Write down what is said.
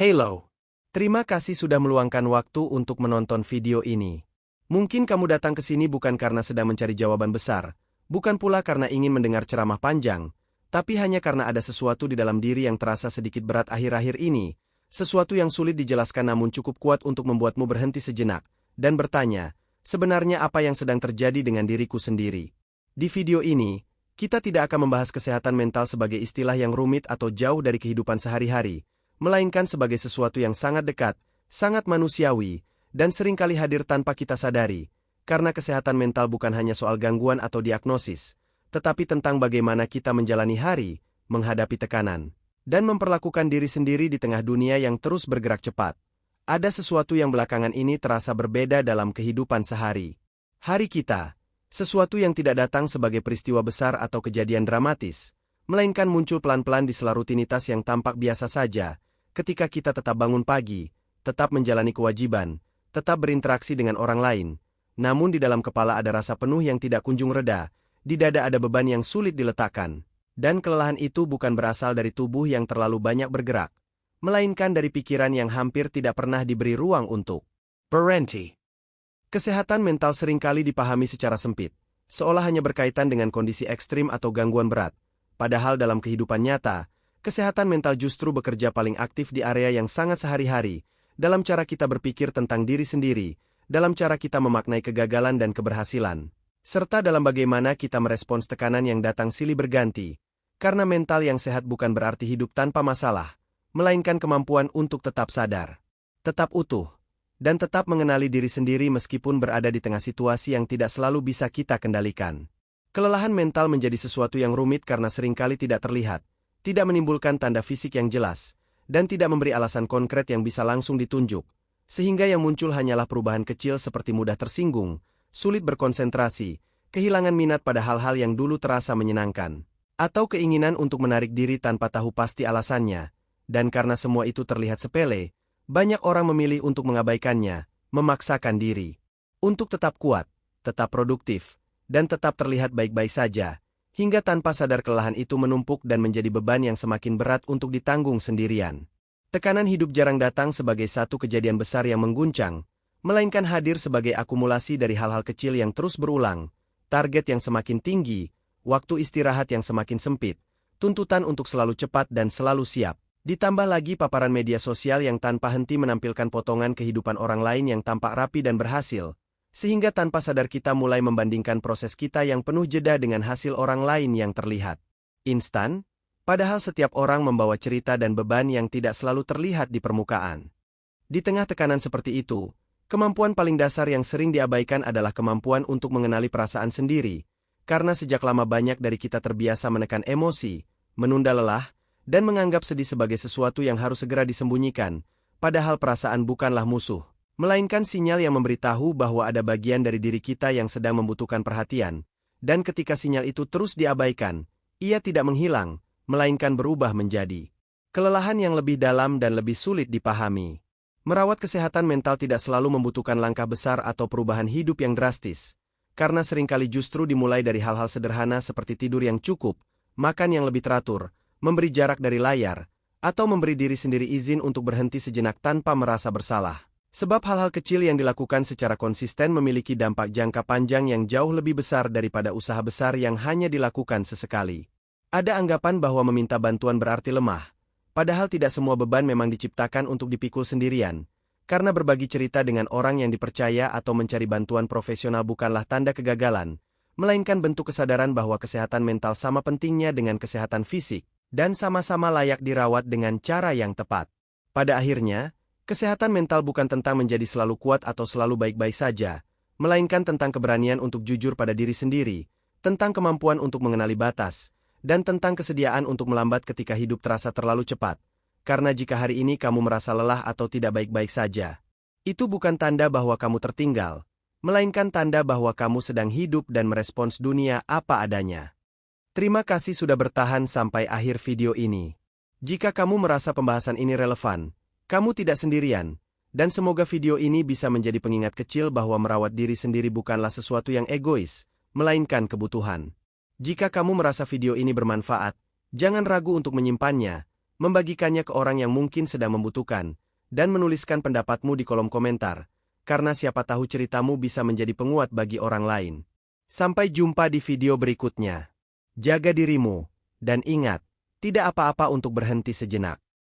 Halo. Terima kasih sudah meluangkan waktu untuk menonton video ini. Mungkin kamu datang ke sini bukan karena sedang mencari jawaban besar, bukan pula karena ingin mendengar ceramah panjang, tapi hanya karena ada sesuatu di dalam diri yang terasa sedikit berat akhir-akhir ini, sesuatu yang sulit dijelaskan namun cukup kuat untuk membuatmu berhenti sejenak, dan bertanya, sebenarnya apa yang sedang terjadi dengan diriku sendiri. Di video ini, kita tidak akan membahas kesehatan mental sebagai istilah yang rumit atau jauh dari kehidupan sehari-hari, melainkan sebagai sesuatu yang sangat dekat, sangat manusiawi, dan seringkali hadir tanpa kita sadari, karena kesehatan mental bukan hanya soal gangguan atau diagnosis, tetapi tentang bagaimana kita menjalani hari, menghadapi tekanan, dan memperlakukan diri sendiri di tengah dunia yang terus bergerak cepat. Ada sesuatu yang belakangan ini terasa berbeda dalam kehidupan sehari-hari kita, sesuatu yang tidak datang sebagai peristiwa besar atau kejadian dramatis, melainkan muncul pelan-pelan di sela rutinitas yang tampak biasa saja, ketika kita tetap bangun pagi, tetap menjalani kewajiban, tetap berinteraksi dengan orang lain, namun di dalam kepala ada rasa penuh yang tidak kunjung reda, di dada ada beban yang sulit diletakkan, dan kelelahan itu bukan berasal dari tubuh yang terlalu banyak bergerak, melainkan dari pikiran yang hampir tidak pernah diberi ruang untuk berhenti. Kesehatan mental seringkali dipahami secara sempit, seolah hanya berkaitan dengan kondisi ekstrim atau gangguan berat, padahal dalam kehidupan nyata, kesehatan mental justru bekerja paling aktif di area yang sangat sehari-hari, dalam cara kita berpikir tentang diri sendiri, dalam cara kita memaknai kegagalan dan keberhasilan, serta dalam bagaimana kita merespons tekanan yang datang silih berganti, karena mental yang sehat bukan berarti hidup tanpa masalah, melainkan kemampuan untuk tetap sadar, tetap utuh, dan tetap mengenali diri sendiri meskipun berada di tengah situasi yang tidak selalu bisa kita kendalikan. Kelelahan mental menjadi sesuatu yang rumit karena seringkali tidak terlihat, tidak menimbulkan tanda fisik yang jelas, dan tidak memberi alasan konkret yang bisa langsung ditunjuk, sehingga yang muncul hanyalah perubahan kecil seperti mudah tersinggung, sulit berkonsentrasi, kehilangan minat pada hal-hal yang dulu terasa menyenangkan, atau keinginan untuk menarik diri tanpa tahu pasti alasannya, dan karena semua itu terlihat sepele, banyak orang memilih untuk mengabaikannya, memaksakan diri untuk tetap kuat, tetap produktif, dan tetap terlihat baik-baik saja, hingga tanpa sadar kelelahan itu menumpuk dan menjadi beban yang semakin berat untuk ditanggung sendirian. Tekanan hidup jarang datang sebagai satu kejadian besar yang mengguncang, melainkan hadir sebagai akumulasi dari hal-hal kecil yang terus berulang, target yang semakin tinggi, waktu istirahat yang semakin sempit, tuntutan untuk selalu cepat dan selalu siap, ditambah lagi paparan media sosial yang tanpa henti menampilkan potongan kehidupan orang lain yang tampak rapi dan berhasil, sehingga tanpa sadar kita mulai membandingkan proses kita yang penuh jeda dengan hasil orang lain yang terlihat instan, padahal setiap orang membawa cerita dan beban yang tidak selalu terlihat di permukaan. Di tengah tekanan seperti itu, kemampuan paling dasar yang sering diabaikan adalah kemampuan untuk mengenali perasaan sendiri, karena sejak lama banyak dari kita terbiasa menekan emosi, menunda lelah, dan menganggap sedih sebagai sesuatu yang harus segera disembunyikan, padahal perasaan bukanlah musuh, melainkan sinyal yang memberitahu bahwa ada bagian dari diri kita yang sedang membutuhkan perhatian, dan ketika sinyal itu terus diabaikan, ia tidak menghilang, melainkan berubah menjadi kelelahan yang lebih dalam dan lebih sulit dipahami. Merawat kesehatan mental tidak selalu membutuhkan langkah besar atau perubahan hidup yang drastis, karena seringkali justru dimulai dari hal-hal sederhana seperti tidur yang cukup, makan yang lebih teratur, memberi jarak dari layar, atau memberi diri sendiri izin untuk berhenti sejenak tanpa merasa bersalah. Sebab hal-hal kecil yang dilakukan secara konsisten memiliki dampak jangka panjang yang jauh lebih besar daripada usaha besar yang hanya dilakukan sesekali. Ada anggapan bahwa meminta bantuan berarti lemah, padahal tidak semua beban memang diciptakan untuk dipikul sendirian, karena berbagi cerita dengan orang yang dipercaya atau mencari bantuan profesional bukanlah tanda kegagalan, melainkan bentuk kesadaran bahwa kesehatan mental sama pentingnya dengan kesehatan fisik, dan sama-sama layak dirawat dengan cara yang tepat. Pada akhirnya, kesehatan mental bukan tentang menjadi selalu kuat atau selalu baik-baik saja, melainkan tentang keberanian untuk jujur pada diri sendiri, tentang kemampuan untuk mengenali batas, dan tentang kesediaan untuk melambat ketika hidup terasa terlalu cepat. Karena jika hari ini kamu merasa lelah atau tidak baik-baik saja, itu bukan tanda bahwa kamu tertinggal, melainkan tanda bahwa kamu sedang hidup dan merespons dunia apa adanya. Terima kasih sudah bertahan sampai akhir video ini. Jika kamu merasa pembahasan ini relevan, kamu tidak sendirian, dan semoga video ini bisa menjadi pengingat kecil bahwa merawat diri sendiri bukanlah sesuatu yang egois, melainkan kebutuhan. Jika kamu merasa video ini bermanfaat, jangan ragu untuk menyimpannya, membagikannya ke orang yang mungkin sedang membutuhkan, dan menuliskan pendapatmu di kolom komentar, karena siapa tahu ceritamu bisa menjadi penguat bagi orang lain. Sampai jumpa di video berikutnya. Jaga dirimu, dan ingat, tidak apa-apa untuk berhenti sejenak.